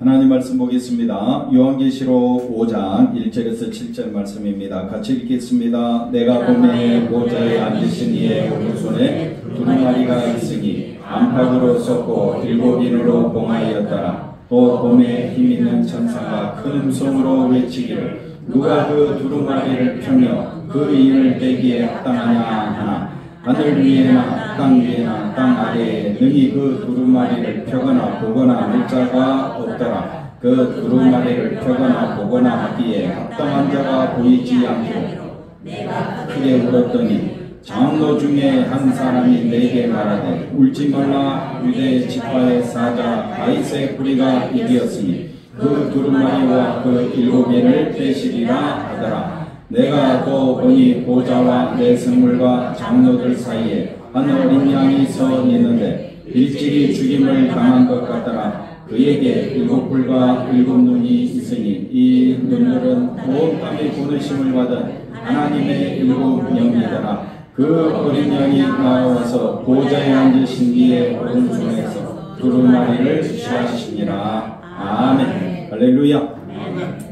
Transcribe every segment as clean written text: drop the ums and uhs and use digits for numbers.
하나님 말씀 보겠습니다. 요한계시록 5장 1절에서 7절 말씀입니다. 같이 읽겠습니다. 내가 봄에 보좌에 앉으신 이의 오른손에 두루마리가 있으니 안팎으로 섰고 7인으로 봉하였더라. 또 봄에 힘있는 천사가 큰 음성으로 외치기를 누가 그 두루마리를 펴며 그 인을 떼기에 합당하냐 하나 하늘 위에나 땅 위에나 땅 아래에 능히 그 두루마리를 펴거나 보거나 할 자가 없더라. 그 두루마리를 펴거나 보거나 하기에 합당한 자가 보이지 않고 내가 크게 울었더니 장로 중에 한 사람이 내게 말하되 울지 말라. 유대 지파의 사자 다윗의 뿌리가 이기었으니 그 두루마리와 그 7인을 떼시리라 하더라. 내가 또 보니 보좌와 내 성물과 장로들 사이에 한 어린 양이 서 있는데 일찍이 죽임을 당한 것 같더라. 그에게 7뿔과 7눈이 있으니 이 눈들은 온 땅에 보내심을 받은 하나님의 7영이더라. 그 어린 양이 나와서 보좌에 앉으신 이의 오른손에서 두루마리를 취하시니라. 아멘. 할렐루야.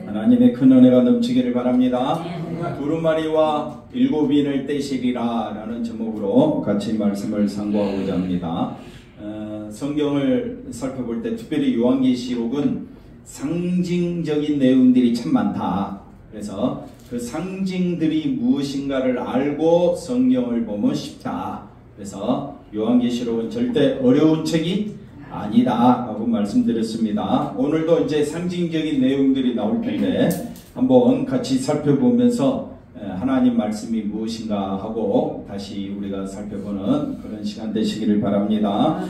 하나님의 큰 은혜가 넘치기를 바랍니다. 두루마리와 7인을 떼시리라 라는 제목으로 같이 말씀을 상고하고자 합니다. 성경을 살펴볼 때 특별히 요한계시록은 상징적인 내용들이 참 많다. 그래서 그 상징들이 무엇인가를 알고 성경을 보면 쉽다. 그래서 요한계시록은 절대 어려운 책이 아니다 하고 말씀드렸습니다. 오늘도 이제 상징적인 내용들이 나올 텐데 한번 같이 살펴보면서 하나님 말씀이 무엇인가 하고 다시 우리가 살펴보는 그런 시간 되시기를 바랍니다.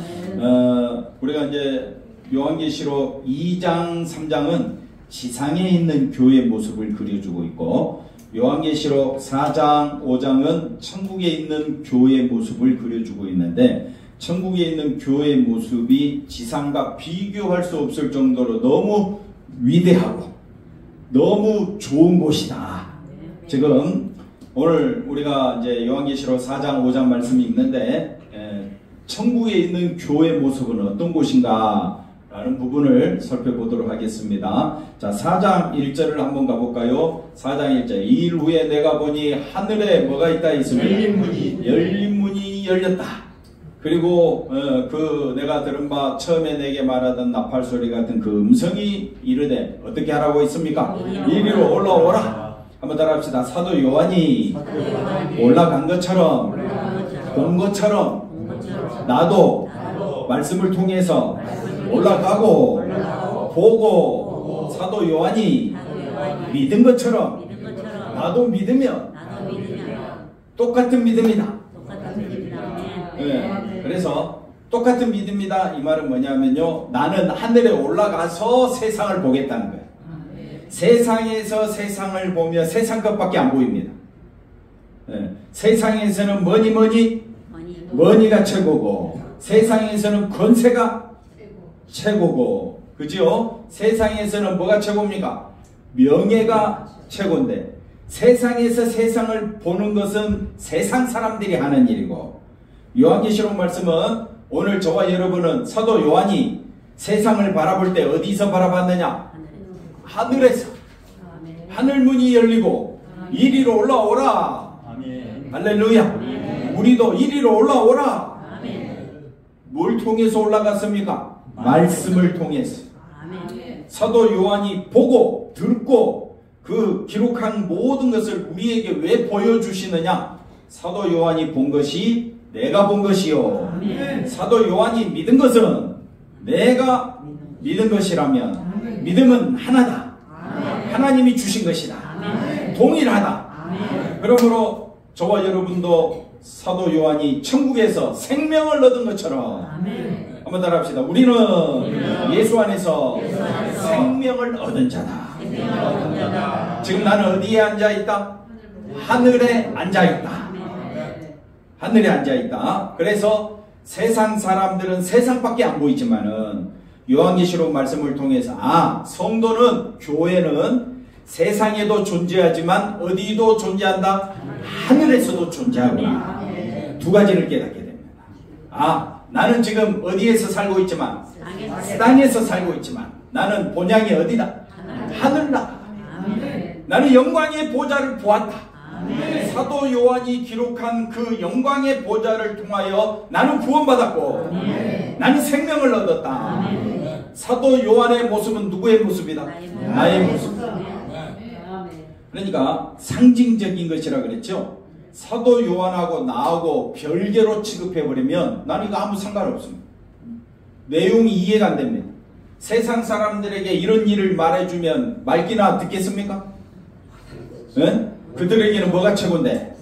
우리가 이제 요한계시록 2장 3장은 지상에 있는 교회 모습을 그려주고 있고 요한계시록 4장 5장은 천국에 있는 교회 모습을 그려주고 있는데 천국에 있는 교회의 모습이 지상과 비교할 수 없을 정도로 너무 위대하고 너무 좋은 곳이다. 지금 오늘 우리가 이제 요한계시록 4장 5장 말씀이 있는데 천국에 있는 교회 모습은 어떤 곳인가 라는 부분을 살펴보도록 하겠습니다. 자, 4장 1절을 한번 가볼까요? 4장 1절 이 일 후에 내가 보니 하늘에 뭐가 있다 했습니다. 열린 문이 열렸다. 그리고 내가 들은 바 처음에 내게 말하던 나팔소리 같은 그 음성이 이르되 어떻게 하라고 했습니까? 이리로 올라오라. 한번 따라합시다. 사도 요한이 올라간 것처럼 본 것처럼 나도 말씀을 통해서 올라가고 보고 사도 요한이 믿은 것처럼 나도 믿으면 똑같은 믿음이다. 네, 그래서 똑같은 믿음이다 이 말은 뭐냐면요, 나는 하늘에 올라가서 세상을 보겠다는 거예요. 세상에서 세상을 보며 세상 것밖에 안 보입니다. 네, 세상에서는 머니가 최고고 세상에서는 권세가 최고고, 그죠? 세상에서는 뭐가 최고입니까? 명예가 최고인데 세상에서 세상을 보는 것은 세상 사람들이 하는 일이고, 요한계시록 말씀은 오늘 저와 여러분은 사도 요한이 세상을 바라볼 때 어디서 바라봤느냐? 하늘에서. 하늘문이 열리고 이리로 올라오라. 할렐루야. 우리도 이리로 올라오라. 뭘 통해서 올라갔습니까? 말씀을 통해서. 사도 요한이 보고 듣고 그 기록한 모든 것을 우리에게 왜 보여주시느냐? 사도 요한이 본 것이 내가 본 것이요. 사도 요한이 믿은 것은 내가 믿은 것이라면 믿음은 하나다. 하나님이 주신 것이다. 동일하다. 그러므로 저와 여러분도 사도 요한이 천국에서 생명을 얻은 것처럼 한번 따라합시다. 우리는 예수 안에서 생명을 얻은 자다. 지금 나는 어디에 앉아있다? 하늘에 앉아있다. 하늘에 앉아있다. 그래서 세상 사람들은 세상밖에 안 보이지만은 요한계시록 말씀을 통해서 성도는, 교회는 세상에도 존재하지만 어디도 존재한다? 하늘에서도 존재하구나. 두 가지를 깨닫게 됩니다. 나는 지금 어디에서 살고 있지만 땅에서 살고 있지만 나는 본향이 어디다? 하늘나라. 나는 영광의 보좌를 보았다. 사도 요한이 기록한 그 영광의 보좌를 통하여 나는 구원받았고 나는 생명을 얻었다. 사도 요한의 모습은 누구의 모습이다? 나의 모습. 그러니까 상징적인 것이라 그랬죠. 사도 요한하고 나하고 별개로 취급해버리면 나는 이거 아무 상관없습니다. 내용이 이해가 안 됩니다. 세상 사람들에게 이런 일을 말해주면 말기나 듣겠습니까? 네? 그들에게는 뭐가 최고인데?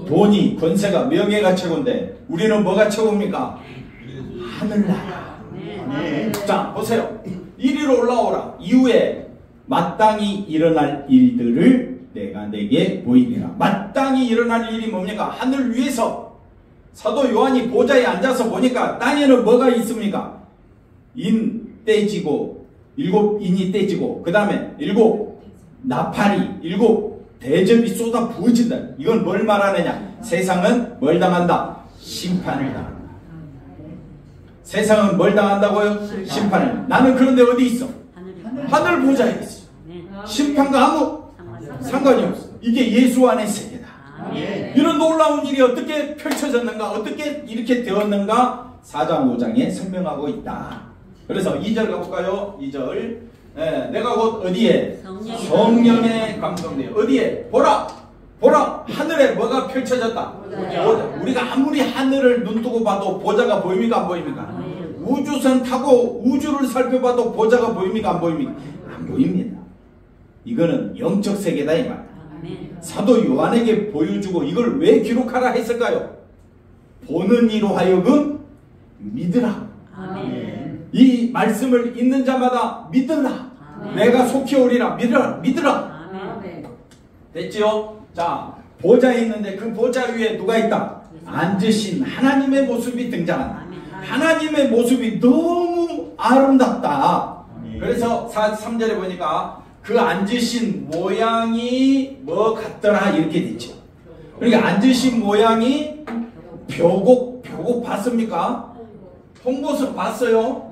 돈이, 권세가, 명예가 최고인데 우리는 뭐가 최고입니까? 하늘나라. 자, 보세요. 이리로 올라오라. 이후에 마땅히 일어날 일들을 내가 내게 보이리라. 마땅히 일어날 일이 뭡니까? 하늘 위에서 사도 요한이 보좌에 앉아서 보니까 땅에는 뭐가 있습니까? 인 떼지고 7인이 떼지고 그 다음에 7 나팔이 7 대접이 쏟아 부어진다. 이건 뭘 말하느냐? 세상은 뭘 당한다? 심판을 당한다. 세상은 뭘 당한다고요? 심판을. 나는 그런데 어디 있어? 하늘 보좌에 있어. 심판과 아무 상관이 없어. 이게 예수 안의 세계다. 이런 놀라운 일이 어떻게 펼쳐졌는가? 어떻게 이렇게 되었는가? 4장 5장에 설명하고 있다. 그래서 2절 가볼까요? 2절. 내가 곧 어디에? 성령에 감동되어. 어디에? 보라! 보라! 하늘에 뭐가 펼쳐졌다? 보자. 우리가 아무리 하늘을 눈뜨고 봐도 보좌가 보입니까? 안 보입니까? 우주선 타고 우주를 살펴봐도 보좌가 보입니까? 안 보입니까? 안 보입니다. 이거는 영적 세계다 이 말. 사도 요한에게 보여주고 이걸 왜 기록하라 했을까요? 보는 이로 하여금 믿으라. 이 말씀을 읽는 자마다 믿으라. 내가 속히 오리라. 믿으라. 됐지요? 자, 보좌에 있는데 그 보좌 위에 누가 있다? 앉으신 하나님의 모습이 등장한다. 하나님의 모습이 너무 아름답다. 그래서 3절에 보니까 그 앉으신 모양이 뭐 같더라 이렇게 됐죠. 그러니까 앉으신 모양이 벽옥 봤습니까? 홍보석 봤어요?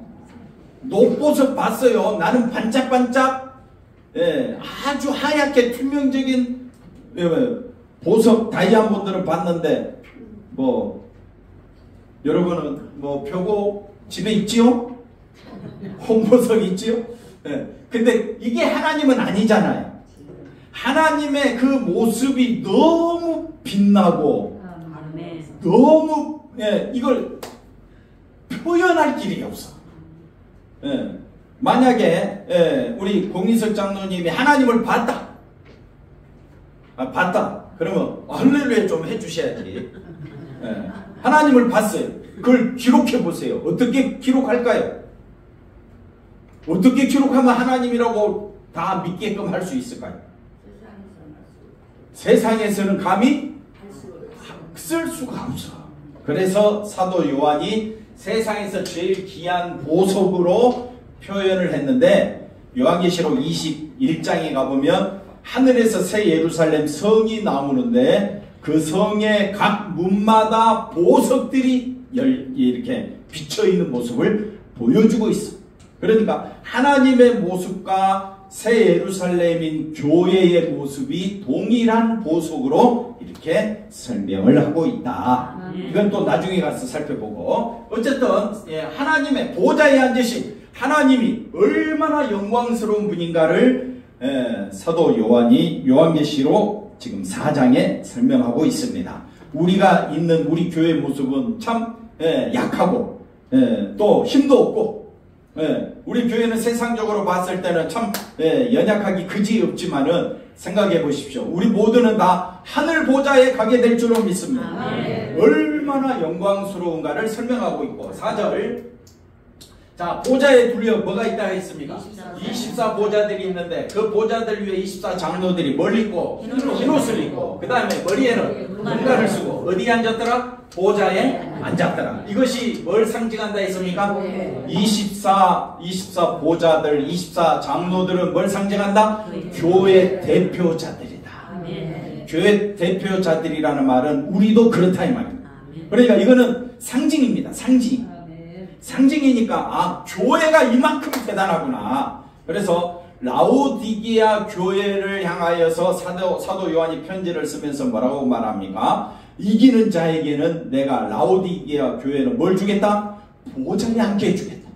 녹보석 봤어요? 나는 반짝반짝 아주 하얗게 투명적인 보석 다이아몬드를 봤는데 뭐 여러분은 뭐 벽옥 집에 있지요? 홍보석 있지요? 근데 이게 하나님은 아니잖아요. 하나님의 그 모습이 너무 빛나고 너무 이걸 표현할 길이 없어. 만약에 우리 공인석 장로님이 하나님을 봤다. 봤다. 그러면 할렐루야 좀 해주셔야지. 하나님을 봤어요. 그걸 기록해 보세요. 어떻게 기록할까요? 어떻게 기록하면 하나님이라고 다 믿게끔 할 수 있을까요? 세상에서는 감히 쓸 수가 없어. 그래서 사도 요한이 세상에서 제일 귀한 보석으로 표현을 했는데 요한계시록 21장에 가보면 하늘에서 새 예루살렘 성이 나오는데 그 성의 각 문마다 보석들이 이렇게 비쳐있는 모습을 보여주고 있어. 그러니까 하나님의 모습과 새 예루살렘인 교회의 모습이 동일한 보석으로 이렇게 설명을 하고 있다. 이건 또 나중에 가서 살펴보고 어쨌든 하나님의 보좌에 앉으신 하나님이 얼마나 영광스러운 분인가를 사도 요한이 요한계시록 지금 4장에 설명하고 있습니다. 우리가 있는 우리 교회의 모습은 참 약하고 또 힘도 없고 우리 교회는 세상적으로 봤을 때는 참 연약하기 그지없지만은 생각해 보십시오. 우리 모두는 다 하늘 보좌에 가게 될 줄로 믿습니다. 얼마나 영광스러운가를 설명하고 있고 4절 자, 보좌에 둘려 뭐가 있다 했습니까? 24 보좌들이 있는데 그 보좌들 위에 24 장로들이 뭘 입고? 흰 옷을 입고 그 다음에 머리에는 은가를 쓰고 어디에 앉았더라? 보좌에 앉았더라. 이것이 뭘 상징한다 했습니까? 24 보좌들 24 장로들은 뭘 상징한다? 교회 대표자들이다. 교회 대표자들이라는 말은 우리도 그렇다 이 말입니다. 그러니까 이거는 상징입니다. 상징. 상징이니까 아, 교회가 이만큼 대단하구나. 그래서 라오디게아 교회를 향하여서 사도 요한이 편지를 쓰면서 뭐라고 말합니까? 이기는 자에게는 내가 라오디게아 교회는 뭘 주겠다? 보좌에 앉게 해주겠다.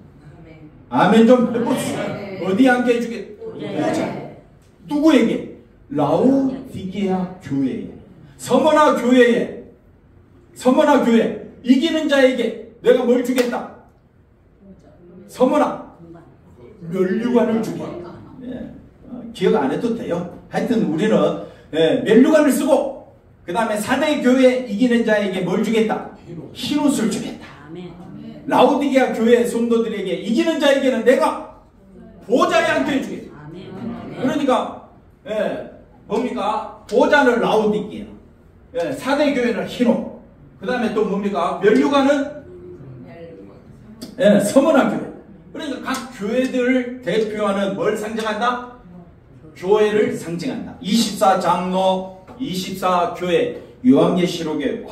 아멘 좀 해보세요. 어디 앉게 해주겠다? 보좌. 누구에게? 라오디게아 교회에. 서머나 교회에. 서머나 교회. 이기는 자에게 내가 뭘 주겠다? 서머나 면류관을 주겠다. 예. 기억 안 해도 돼요. 하여튼 우리는 면류관을 쓰고 그 다음에 4대 교회 이기는 자에게 뭘 주겠다? 흰옷을 주겠다. 라오디게아 교회 성도들에게 이기는 자에게는 내가 보좌에 앉게 해주겠다. 그러니까 뭡니까? 보좌는 라오디게아, 4대 교회는 흰옷, 그 다음에 또 뭡니까? 면류관은 서머나 교회. 그러니까 각 교회들을 대표하는 뭘 상징한다? 교회를 상징한다. 24장로, 24교회, 요한계시록에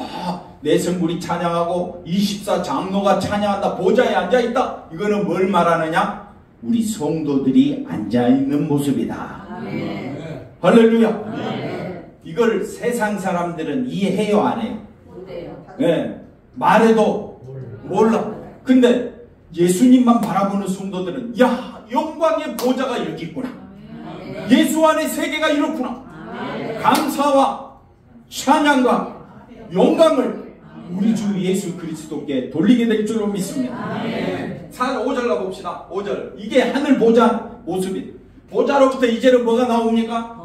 내성물이 찬양하고 24장로가 찬양한다. 보좌에 앉아있다. 이거는 뭘 말하느냐? 우리 성도들이 앉아있는 모습이다. 아멘. 할렐루야. 아멘. 이걸 세상 사람들은 이해해요, 안 해요? 말해도 몰라. 근데 예수님만 바라보는 성도들은 야, 영광의 보좌가 여기 있구나. 예수 안에 세계가 이렇구나. 감사와 찬양과 영광을 우리 주 예수 그리스도께 돌리게 될 줄로 믿습니다. 5절 가봅시다. 5절. 이게 하늘 보좌 모습이. 보좌로부터 이제는 뭐가 나옵니까?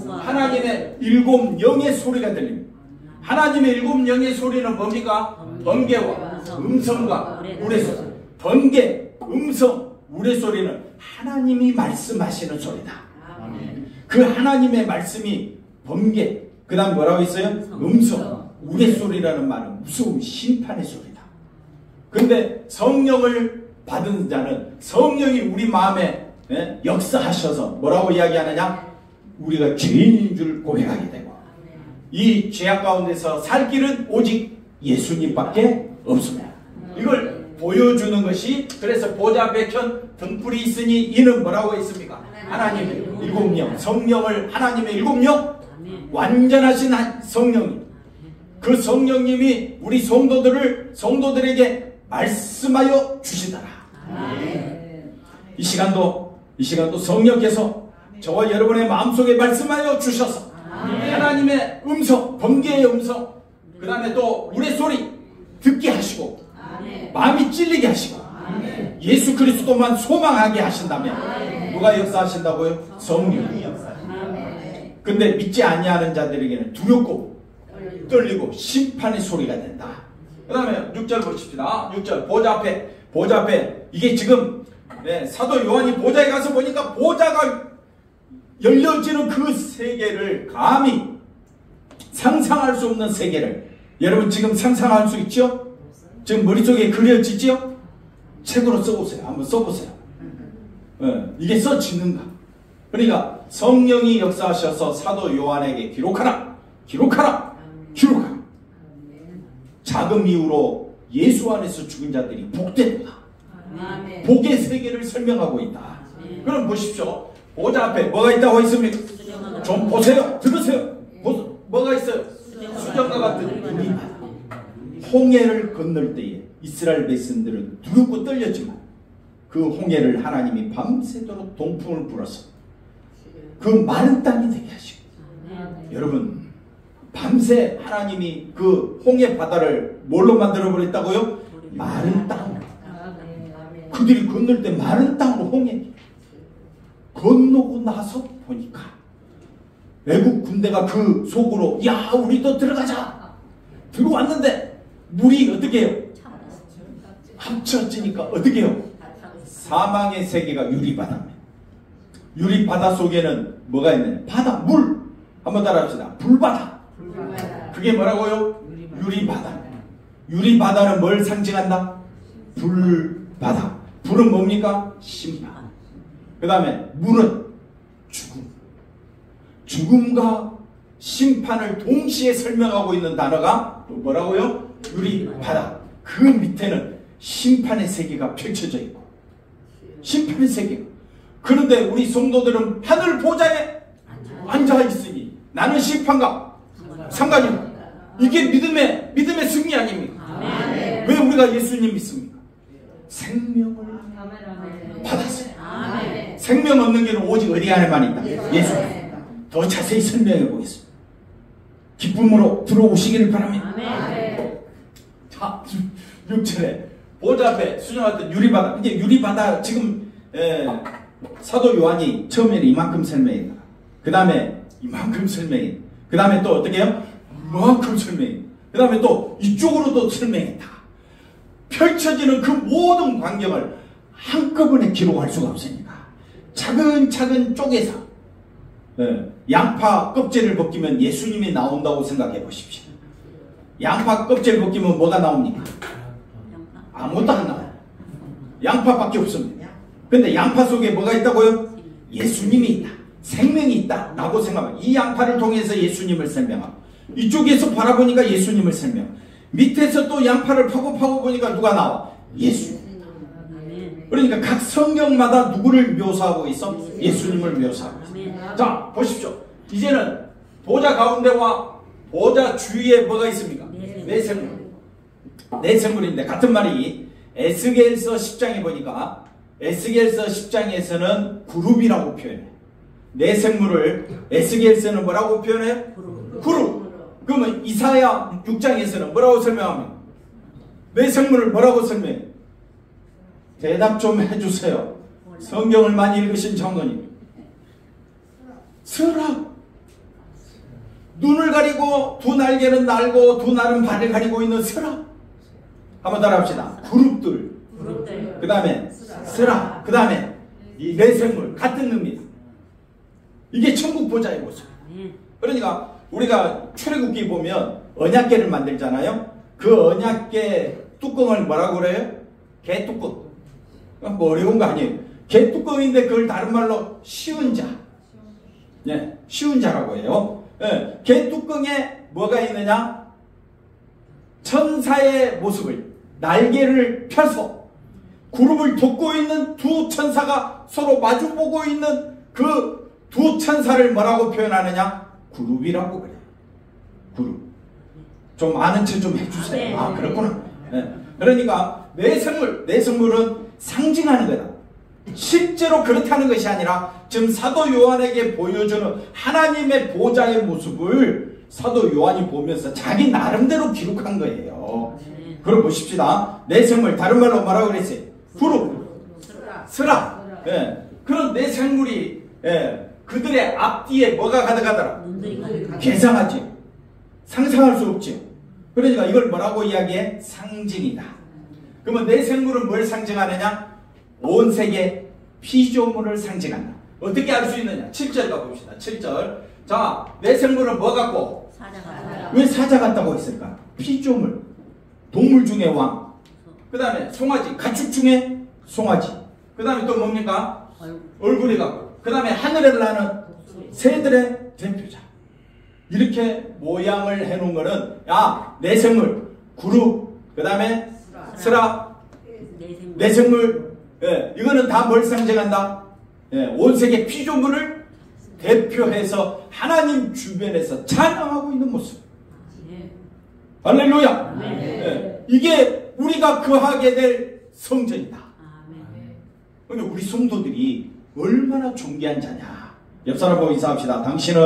하나님의 7영의 소리가 들립니다. 하나님의 7영의 소리는 뭡니까? 번개와 음성과 우레소리. 번개, 음성, 우레소리는 하나님이 말씀하시는 소리다. 그 하나님의 말씀이 번개, 그 다음 뭐라고 했어요? 음성, 우레소리라는 말은 무서운 심판의 소리다. 근데 성령을 받은 자는 성령이 우리 마음에 역사하셔서 뭐라고 이야기하느냐? 우리가 죄인인 줄 고백하게 되고 이 죄악 가운데서 살 길은 오직 예수님밖에 없습니다. 이걸 보여주는 것이, 그래서 보좌 앞에 켠 등불이 있으니 이는 뭐라고 했습니까? 하나님의 7영, 성령을, 하나님의 7영, 완전하신 성령이, 그 성령님이 우리 성도들에게 말씀하여 주시더라. 이 시간도 성령께서 저와 여러분의 마음속에 말씀하여 주셔서 하나님의 음성, 번개의 음성, 그 다음에 또 우레소리 듣게 하시고 마음이 찔리게 하시고 예수 그리스도만 소망하게 하신다면 누가 역사하신다고요? 성령이 역사하신다. 근데 믿지 아니하는 자들에게는 두렵고 떨리고 심판의 소리가 된다. 그 다음에 6절 보십시다. 6절 보좌 앞에 이게 지금 사도 요한이 보좌에 가서 보니까 보좌가 열려지는 그 세계를 감히 상상할 수 없는 세계를 여러분 지금 상상할 수 있죠? 지금 머릿속에 그려지죠? 책으로 써보세요. 한번 써보세요. 이게 써지는가? 그러니까 성령이 역사하셔서 사도 요한에게 기록하라. 자금 이후로 예수 안에서 죽은 자들이 복된다. 복의 세계를 설명하고 있다. 그럼 보십시오. 보좌 앞에 뭐가 있다고 했습니까? 좀 보세요. 들으세요. 뭐가 있어요? 수정과 같은 우리 홍해를 건널 때에 이스라엘 백성들은 두렵고 떨렸지만 그 홍해를 하나님이 밤새도록 동풍을 불어서 그 마른 땅이 되게 하시고, 여러분 밤새 하나님이 그 홍해 바다를 뭘로 만들어 버렸다고요? 마른 땅. 그들이 건널 때 마른 땅으로 홍해 건너고 나서 보니까 외국 군대가 그 속으로 야 우리도 들어가자 들어왔는데 물이 어떻게 해요? 합쳐지니까 어떻게 해요? 사망의 세계가 유리바다입니다. 유리바다 속에는 뭐가 있느냐? 바다, 물. 한번 따라합시다. 불바다. 그게 뭐라고요? 유리바다. 유리바다는 뭘 상징한다? 불바다. 불은 뭡니까? 심판. 그 다음에 물은 죽음. 죽음과 심판을 동시에 설명하고 있는 단어가 또 뭐라고요? 유리바다. 그 밑에는 심판의 세계가 펼쳐져 있고, 심판의 세계. 그런데 우리 성도들은 하늘 보좌에 앉아 있으니 나는 심판과 상관이 없다. 이게 믿음의 승리 아닙니까? 아멘. 왜 우리가 예수님 믿습니까? 생명을 받았어요. 아멘. 생명 얻는 길은 오직 어디 안에만 있다. 예수. 더 자세히 설명해 보겠습니다. 기쁨으로 들어오시기를 바랍니다. 아멘. 자, 6절에 보좌 앞에 수정했던 유리바다. 이제 유리바다 지금 사도 요한이 처음에는 이만큼 설명했다. 그 다음에 이만큼 설명했다. 그 다음에 또 어떻게 해요? 이만큼 설명했다. 그 다음에 또 이쪽으로도 설명했다. 펼쳐지는 그 모든 광경을 한꺼번에 기록할 수가 없으니까 차근차근 쪼개서 양파 껍질을 벗기면 예수님이 나온다고 생각해 보십시오. 양파 껍질 벗기면 뭐가 나옵니까? 아무것도 안 나와요. 양파밖에 없습니다. 근데 양파 속에 뭐가 있다고요? 예수님이 있다. 생명이 있다 라고 생각합니다. 이 양파를 통해서 예수님을 설명하고, 이쪽에서 바라보니까 예수님을 설명, 밑에서 또 양파를 파고 보니까 누가 나와? 예수. 그러니까 각 성경마다 누구를 묘사하고 있어? 예수님을 묘사하고 있어. 자, 보십시오. 이제는 보좌 가운데와 보좌 주위에 뭐가 있습니까? 내생물. 내생물인데 같은 말이 에스겔서 10장에 보니까 에스겔서 10장에서는 그룹이라고 표현해. 내생물을 에스겔서는 뭐라고 표현해? 그룹. 그러면 이사야 6장에서는 뭐라고 설명합니까? 내생물을 뭐라고 설명해? 대답 좀 해주세요. 성경을 많이 읽으신 장로님. 서라. 눈을 가리고 두 날개는 날고 두 날은 발을 가리고 있는 서라. 한번 따라합시다. 그룹들. 그 다음에 서라. 그 다음에 내생물. 같은 의미다. 이게 천국 보좌의 모습. 그러니까 우리가 출애굽기 보면 언약궤를 만들잖아요. 그 언약궤 뚜껑을 뭐라고 그래요? 개뚜껑. 뭐 어려운 거 아니에요. 개뚜껑인데 그걸 다른 말로 쉬운 자. 네, 쉬운 자라고 해요. 네, 개뚜껑에 뭐가 있느냐? 천사의 모습을, 날개를 펴서 구름을 덮고 있는 두 천사가 서로 마주보고 있는 그 두 천사를 뭐라고 표현하느냐? 그룹이라고 그래요. 그룹. 좀 아는 척 좀 해주세요. 아, 그렇구나. 네. 그러니까 내생물은 상징하는 거다. 실제로 그렇다는 것이 아니라 지금 사도 요한에게 보여주는 하나님의 보좌의 모습을 사도 요한이 보면서 자기 나름대로 기록한 거예요. 그럼 보십시다. 내생물, 다른 말로 뭐라고 그랬어요? 그룹. 스라. 예. 그런 내생물이 그들의 앞뒤에 뭐가 가득하더라? 계상하지. 상상할 수 없지. 그러니까 이걸 뭐라고 이야기해? 상징이다. 그러면 내생물은 뭘 상징하느냐? 온 세계 피조물을 상징한다. 어떻게 알 수 있느냐? 7절 가봅시다. 7절. 자, 내생물은 뭐 같고? 왜 사자 같다고 했을까? 피조물. 동물 중에 왕. 그 다음에 송아지. 가축 중에 송아지. 그 다음에 또 뭡니까? 얼굴이 같고. 그 다음에 하늘을 나는 새들의 대표자. 이렇게 모양을 해놓은 거는, 야, 내생물, 그룹, 그 다음에 스라, 내생물, 이거는 다 뭘 상징한다? 온 세계 피조물을 대표해서 하나님 주변에서 찬양하고 있는 모습. 할렐루야. 이게 우리가 거하게 될 성전이다. 그러니까 우리 성도들이 얼마나 존귀한 자냐. 옆 사람 보고 인사합시다. 당신은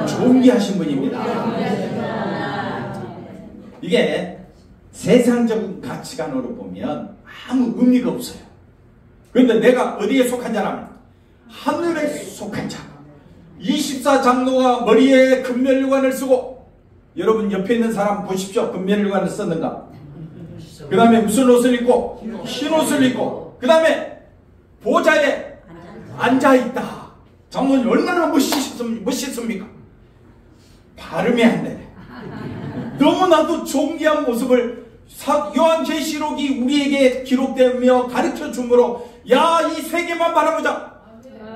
존귀하신 분입니다. 이게 세상적인 가치관으로 보면 아무 의미가 없어요. 그런데 내가 어디에 속한 자라면 하늘에 속한 자. 24장로가 머리에 금면류관을 쓰고, 여러분 옆에 있는 사람 보십시오. 금면류관을 썼는가? 그 다음에 무슨 옷을 입고? 흰 옷을 입고, 그 다음에 보좌에 앉아있다. 장로님 얼마나 멋있습니까? 발음이 안 되네. 너무나도 존귀한 모습을 요한계시록이 우리에게 기록되며 가르쳐 주므로, 야, 이 세계만 바라보자.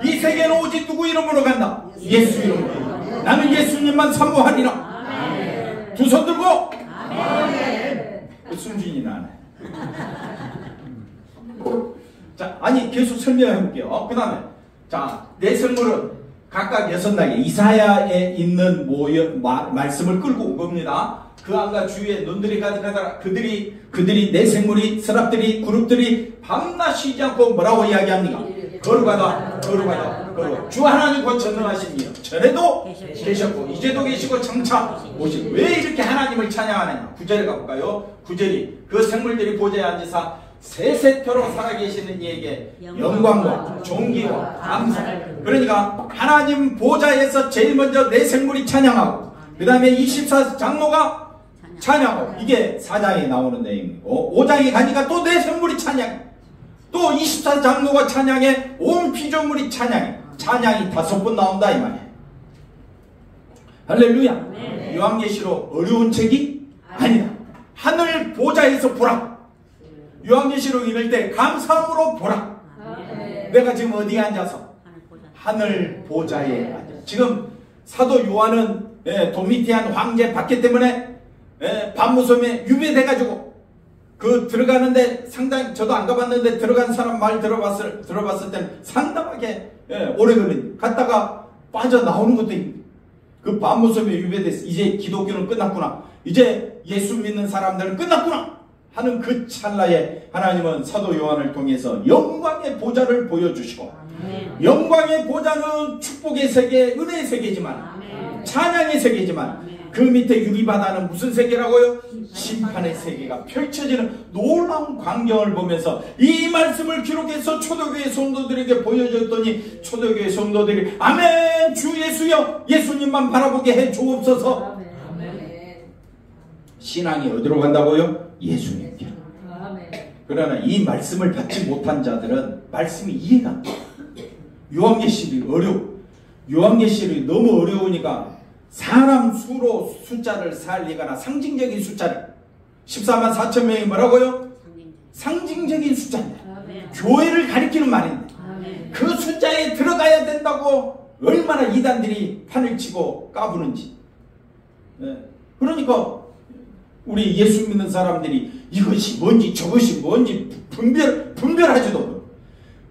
이 세계는 오직 누구 이름으로 간다? 예수 이름으로. 나는 예수님만 사모하리라. 두 손 들고. 순진이 나네. 자, 아니 계속 설명해 볼게요. 그 다음에 자, 내생물은 각각 6날개 이사야에 있는 말씀을 끌고 온 겁니다. 그 안과 주위에 눈들이 가득하더라. 그들이 내생물이 서랍들이 그룹들이 밤낮 쉬지 않고 뭐라고 이야기합니까? 거룩하다. 주 하나님 곧 전능하시니 전에도 계셨고 이제도 계시고 장차 오시고. 왜 이렇게 하나님을 찬양하느냐? 9절에 가볼까요? 9절이 그 생물들이 보좌에 앉으사 세세토록 살아계시는 이에게 영광과 존귀와 감사를. 그러니까 하나님 보좌에서 제일 먼저 내 생물이 찬양하고 그 다음에 24장로가 찬양하고, 이게 4장에 나오는 내용이고 5장에 가니까 또 내 생물이 찬양, 또 24장로가 찬양해, 온 피조물이 찬양해. 찬양이 5번 나온다 이 말이에요. 할렐루야. 네. 요한계시록 어려운 책이 아니다. 하늘 보좌에서 보라. 요한계시록 읽을 때 감사함으로 보라. 네. 내가 지금 어디에 앉아서? 하늘 보좌에 앉아. 지금 사도 요한은 도미티안 황제 박해 때문에 밤무섬에 유배돼가지고 그 들어가는데 상당히, 저도 안 가봤는데 들어간 사람 말 들어봤을 때는 상당하게 오래 걸린, 갔다가 빠져나오는 것도 있고, 그 밤무섬에 유배돼서 이제 기독교는 끝났구나, 이제 예수 믿는 사람들은 끝났구나 하는 그 찰나에 하나님은 사도 요한을 통해서 영광의 보좌를 보여주시고, 영광의 보좌는 축복의 세계, 은혜의 세계지만, 찬양의 세계지만, 그 밑에 유리바다는 무슨 세계라고요? 심판의 세계가 펼쳐지는 놀라운 광경을 보면서 이 말씀을 기록해서 초대교회 성도들에게 보여줬더니 초대교회 성도들이 아멘, 주 예수여, 예수님만 바라보게 해 주옵소서. 신앙이 어디로 간다고요? 예수님께로. 그러나 이 말씀을 받지 못한 자들은 말씀이 이해가 안 돼. 요한계시록이 어려워. 요한계시록이 너무 어려우니까 사람 수로 숫자를 살리거나 상징적인 숫자를, 14만 4천 명이 뭐라고요? 상징적인 숫자입니다. 교회를 가리키는 말인데 그 숫자에 들어가야 된다고 얼마나 이단들이 판을 치고 까부는지. 그러니까 우리 예수 믿는 사람들이 이것이 뭔지 저것이 뭔지 분별하지도 못해요.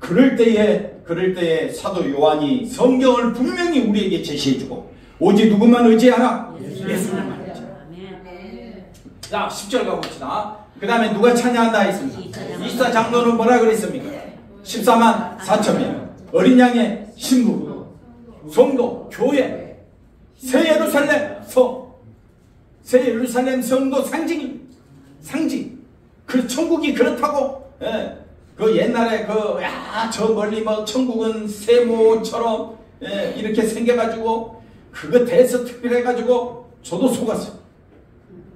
그럴 때에 사도 요한이 성경을 분명히 우리에게 제시해주고, 오직 누구만 의지하라? 예수님만 의지하라. 자, 10절 가봅시다. 그 다음에 누가 찬양한다 했습니까? 24장로는 뭐라 그랬습니까? 14만 4천 명, 어린 양의 신부, 성도, 교회, 새 예루살렘 성도 상징. 그 천국이 그렇다고. 그 옛날에 저 멀리 천국은 세모처럼 이렇게 생겨가지고 그거 대해서 특별해가지고 저도 속았어요.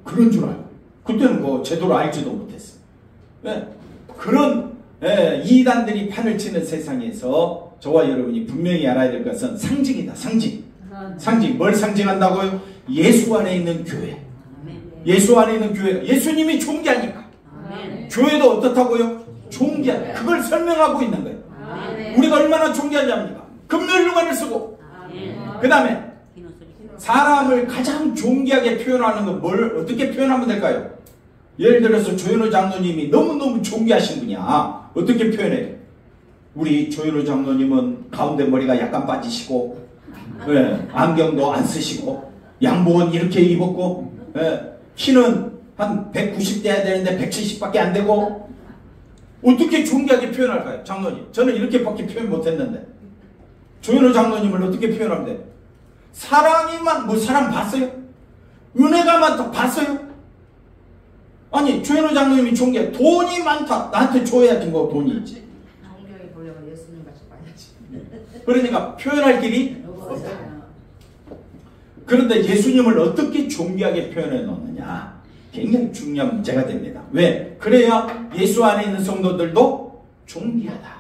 그런 줄 알고 그때는 제대로 알지도 못했어요. 그런 이단들이 판을 치는 세상에서 저와 여러분이 분명히 알아야 될 것은 상징이다. 상징. 뭘 상징한다고요? 예수 안에 있는 교회. 예수 안에 있는 교회가 예수님이 존귀하니까 교회도 어떻다고요? 존귀하다. 그걸 설명하고 있는 거예요. 우리가 얼마나 존귀하냐입니까? 금면류관을 쓰고, 그 다음에 사람을 가장 존귀하게 표현하는 건 뭘 어떻게 표현하면 될까요? 예를 들어서 조현우 장로님이 너무너무 존귀하신 분이야. 어떻게 표현해요? 우리 조현우 장로님은 가운데 머리가 약간 빠지시고, 안경도 안 쓰시고, 양복은 이렇게 입었고, 키는 한 190 돼야 되는데 170밖에 안 되고. 어떻게 존귀하게 표현할까요? 장로님, 저는 이렇게밖에 표현 못했는데 조현우 장로님을 어떻게 표현하면 돼요? 사랑이만, 사랑 봤어요? 은혜가 많다 봤어요? 아니, 조현우 장로님이 존귀해. 돈이 많다. 나한테 줘야지 돈이 있지. 성경에 보려면 예수님 같이 봐야지. 그러니까 표현할 길이 없다. 그런데 예수님을 어떻게 존귀하게 표현해 놓느냐, 굉장히 중요한 문제가 됩니다. 왜? 그래야 예수 안에 있는 성도들도 존귀하다.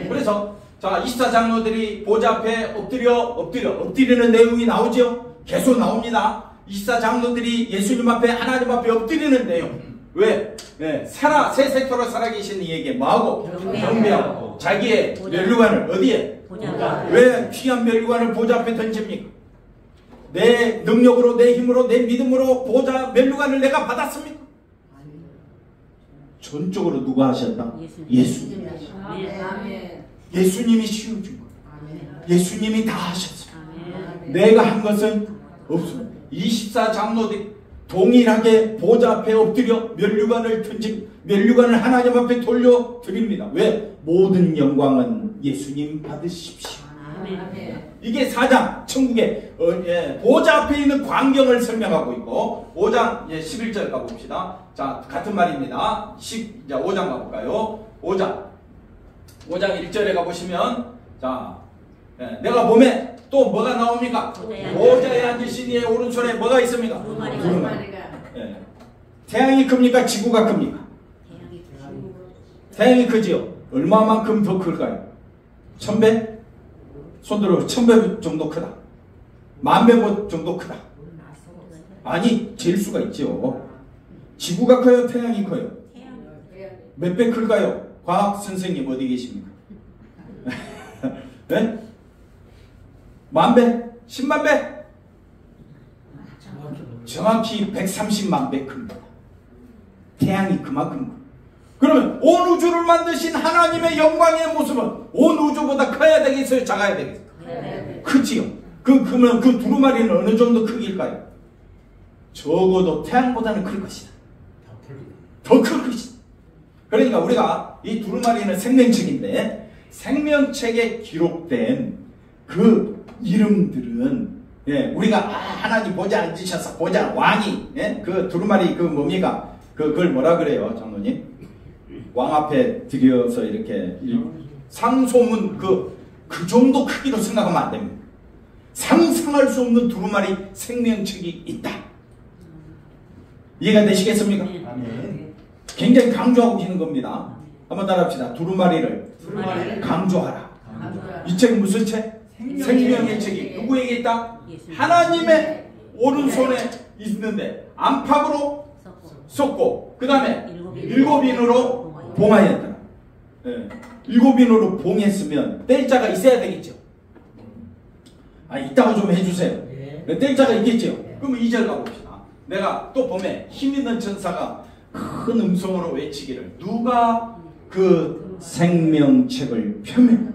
그래서 자, 24장로들이 보좌 앞에 엎드리는 내용이 나오죠. 계속 나옵니다. 24장로들이 예수님 앞에, 하나님 앞에 엎드리는 내용. 왜? 세세토록 살아계신 이에게 뭐하고? 경배하고 자기의 면류관을 어디에? 왜 귀한 면류관을 보좌 앞에 던집니까? 내 능력으로, 내 힘으로, 내 믿음으로 보좌 면류관을 내가 받았습니까? 전적으로 누가 하셨다? 예수님이 하셨다. 아멘. 예수님이 씌워준 거예요. 아멘. 예수님이 다 하셨어요. 아멘. 내가 한 것은 없습니다. 24장로들이 동일하게 보좌 앞에 엎드려 면류관을 던지고 면류관을 하나님 앞에 돌려드립니다. 왜? 모든 영광은 예수님 받으십시오. 아멘. 이게 4장 천국의 보좌 앞에 있는 광경을 설명하고 있고 5장 11절 가봅시다. 자, 같은 말입니다. 5장 가볼까요? 5장 1절에 가보시면 자, 내가 보면 또 뭐가 나옵니까? 보좌에 앉으신 이의 오른손에 뭐가 있습니까? 두루마리가. 태양이 큽니까? 지구가 큽니까? 태양이 크지요? 얼마만큼 더 클까요? 1000배? 손들어 1000배 정도 크다. 10,000배 정도 크다. 아니, 잴 수가 있죠. 지구가 커요? 태양이 커요? 몇 배 클까요? 과학 선생님 어디 계십니까? 네? 10,000배? 100,000배? 정확히 130만 배 큽니다. 태양이 그만큼 커요. 그러면 온 우주를 만드신 하나님의 영광의 모습은 온 우주보다 커야 되겠어요? 작아야 되겠어요? 크지요? 그러면 그 두루마리는 어느 정도 크기일까요? 적어도 태양보다는 클 것이다. 더 클 것이다. 그러니까 우리가 이 두루마리는 생명책인데 생명책에 기록된 그 이름들은 우리가 하나님 보좌 앉으셔서 보좌 왕이 그 두루마리 그 뭡니까? 그걸 뭐라 그래요, 장로님? 왕 앞에 들여서 이렇게 상소문 그 정도 크기로 생각하면 안 됩니다. 상상할 수 없는 두루마리 생명책이 있다. 이해가 되시겠습니까? 아멘. 굉장히 강조하고 있는 겁니다. 한번 따라합시다. 두루마리를 강조하라. 이 책은 무슨 책? 생명의 책이 누구에게 있다? 하나님의 오른손에 있는데 안팎으로 쏟고 그 다음에 7인으로 봉하였더라. 7인으로 봉했으면 뗄자가 있어야 되겠죠. 있다고 좀 해주세요. 뗄자가 있겠죠. 그러면 2절 가봅시다. 내가 또 보면 힘있는 천사가 큰 음성으로 외치기를 누가 그 생명책을 펴면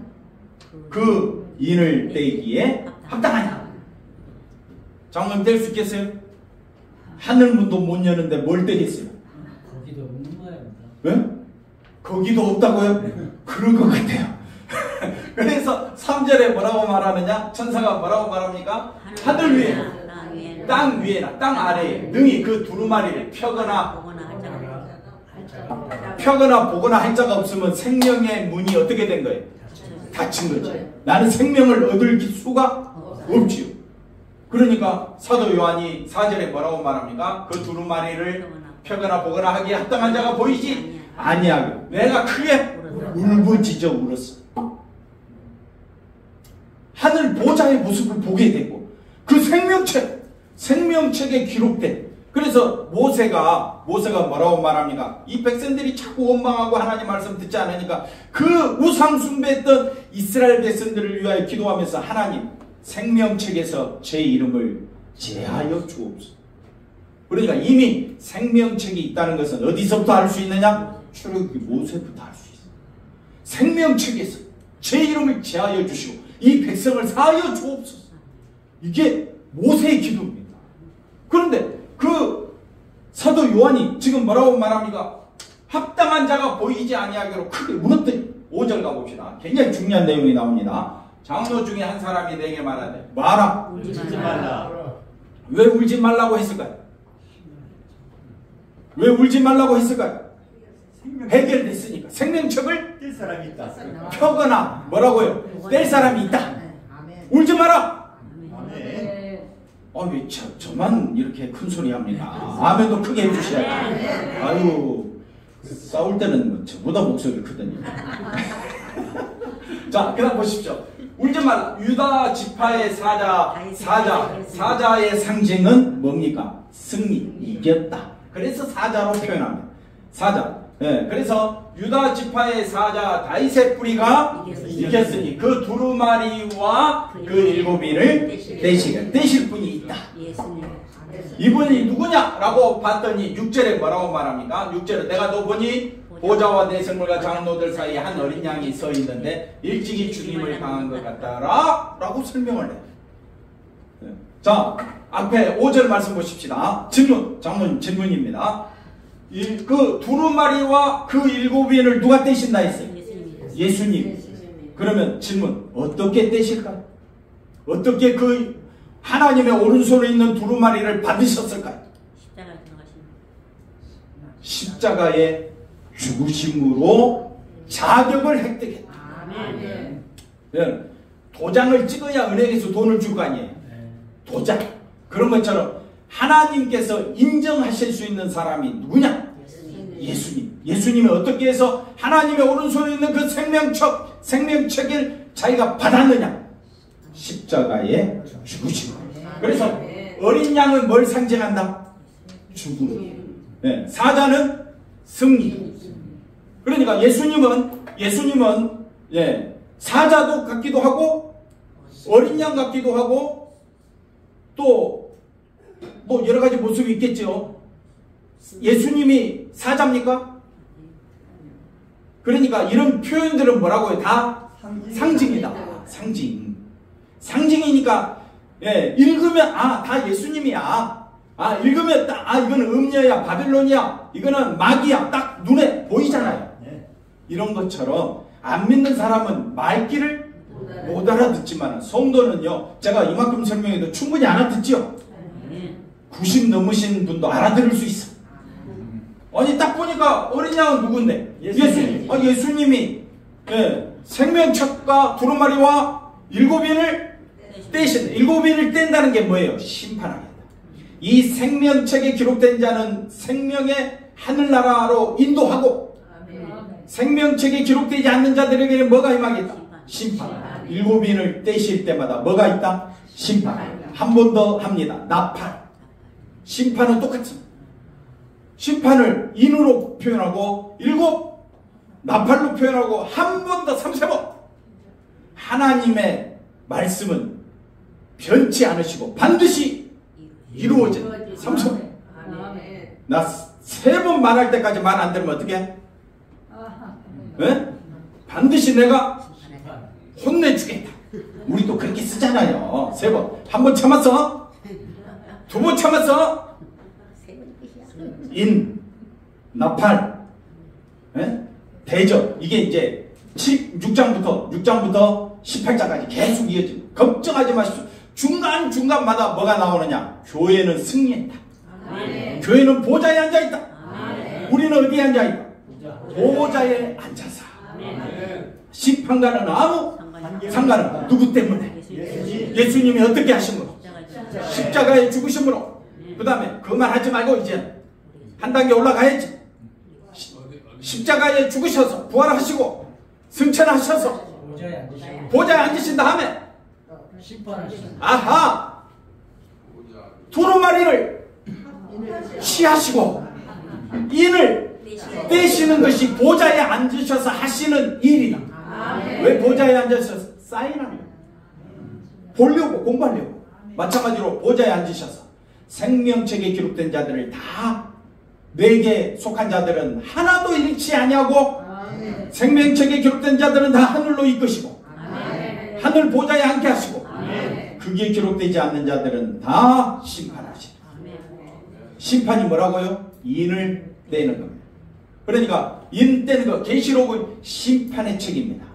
그 인을 떼기에 합당하냐. 장로님 뗄 수 있겠어요? 하늘문도 못 여는데 뭘 떼겠어요? 거기도 없는 모양이다. 왜? 거기도 없다고요? 그런 것 같아요. 그래서 3절에 뭐라고 말하느냐? 천사가 뭐라고 말합니까? 하늘 위에, 땅 위에나 땅 아래에 능히 그 두루마리를 펴거나 보거나 할 자가 없으면 생명의 문이 어떻게 된 거예요? 닫힌 거죠. 나는 생명을 얻을 수가 없지요. 그러니까 사도 요한이 4절에 뭐라고 말합니까? 그 두루마리를 펴거나 보거나 하기에 합당한 자가 보이지 아니하고 내가 크게 울부짖어 울었어. 하늘 보좌의 모습을 보게 되고 그 생명책에 기록된 그래서 모세가 뭐라고 말합니까? 이 백성들이 자꾸 원망하고 하나님 말씀 듣지 않으니까 그 우상 숭배했던 이스라엘 백성들을 위하여 기도하면서 하나님 생명책에서 제 이름을 제하여 주옵소서. 그러니까 이미 생명책이 있다는 것은 어디서부터 알 수 있느냐? 출애굽기 모세부터 알 수 있어. 생명책에서 제 이름을 제하여 주시고 이 백성을 사하여 주옵소서. 이게 모세의 기도입니다. 그런데 그 사도 요한이 지금 뭐라고 말합니까? 합당한 자가 보이지 아니하기로 크게 울었더니 5절 가봅시다. 굉장히 중요한 내용이 나옵니다. 장로 중에 한 사람이 내게 말하되 마라 울지 말라. 왜 울지 말라고 했을까요? 왜 울지 말라고 했을까요? 해결됐으니까 생명책을 뗄 사람이 있다. 펴거나 뭐라고요? 뗄 사람이 있다. 울지 마라. 아멘. 왜 저만 이렇게 큰 소리 합니까? 아멘도 크게 해주셔야지. 아유 싸울 때는 뭐 저보다 목소리 크더니. 자, 그다음 보십시오. 울지 말라. 유다 지파의 사자의 상징은 뭡니까? 승리, 이겼다. 그래서 사자로 표현합니다. 사자. 그래서 유다 지파의 사자 다윗의 뿌리가 이겼으니 그 두루마리와 그 7인을 떼실 분이 있다. 이분이 누구냐라고 봤더니 6절에 뭐라고 말합니까? 6절에 내가 너 보니 보좌와 내생물과 장로들 사이에 한 어린 양이 서 있는데 일찍이 죽임을 당한 것 같다라 라고 설명을 해요. 자, 앞에 5절 말씀 보십시다. 질문, 장로님 질문입니다. 그 두루마리와 그 7인을 누가 떼신다 했어요? 예수님. 그러면 질문, 어떻게 떼실까요? 어떻게 그 하나님의 오른손에 있는 두루마리를 받으셨을까요? 십자가의 죽으심으로 자격을 획득했다. 도장을 찍어야 은행에서 돈을 줄 거 아니에요. 도장. 그런 것처럼 하나님께서 인정하실 수 있는 사람이 누구냐? 예수님. 예수님이 어떻게 해서 하나님의 오른손에 있는 그 생명책을 자기가 받았느냐? 십자가의 죽으심. 그래서 어린 양은 뭘 상징한다? 죽음. 네, 사자는 승리. 그러니까 예수님은 사자도 같기도 하고 어린 양 같기도 하고 또 뭐 여러 가지 모습이 있겠죠. 예수님이 사자입니까? 그러니까 이런 표현들은 뭐라고요? 다 상징이다. 상징이니까 읽으면 다 예수님이야. 읽으면 이거는 음녀야, 바빌론이야, 이거는 마귀야, 딱 눈에 보이잖아요. 이런 것처럼 안 믿는 사람은 말귀를 못 알아듣지만 성도는요, 제가 이만큼 설명해도 충분히 알아듣죠. 90 넘으신 분도 알아들을 수 있어. 아니 딱 보니까 어린 양은 누군데? 예수님. 예수님이 생명책과 두루마리와 7인을 떼신, 7인을 뗀다는 게 뭐예요? 심판하겠다. 이 생명책에 기록된 자는 생명의 하늘나라로 인도하고 생명책에 기록되지 않는 자들에게는 뭐가 임하겠다? 심판. 7인을 떼실 때마다 뭐가 있다? 심판. 한 번 더 합니다. 나팔. 심판은 똑같습니다. 심판을 인으로 표현하고 7 나팔로 표현하고 한 번 더 3세번. 하나님의 말씀은 변치 않으시고 반드시 이루어진 3세번. 나 3번 말할 때까지 말 안 들으면 어떻게 해? 반드시 내가 혼내주겠다. 우리도 그렇게 쓰잖아요. 3번. 한 번 참았어? 2번 참았어? 인, 나팔, 대접. 이게 이제 6장부터 18장까지 계속 이어집니다. 걱정하지 마십시오. 중간중간마다 뭐가 나오느냐? 교회는 승리했다. 교회는 보좌에 앉아있다. 우리는 어디에 앉아있다? 보좌에 앉아서. 심판과는 아무 상관없다. 누구 때문에? 예수님이 어떻게 하신 거? 십자가에 죽으심으로. 그 다음에 그 말 하지 말고 이제 한 단계 올라가야지. 십자가에 죽으셔서 부활하시고 승천하셔서 보좌에 앉으신 다음에 두루마리를 취하시고 인을 떼시는 것이 보좌에 앉으셔서 하시는 일이다. 왜 보좌에 앉으셔서? 사인하는 거예요. 보려고, 공부하려고. 마찬가지로 보좌에 앉으셔서 생명책에 기록된 자들을 다, 내게 속한 자들은 하나도 잃지 아니하고 생명책에 기록된 자들은 다 하늘로 이끄시고 하늘 보좌에 앉게 하시고 그게 기록되지 않는 자들은 다 심판하시고. 심판이 뭐라고요? 인을 떼는 겁니다. 그러니까 인 떼는 거 계시록은 심판의 책입니다.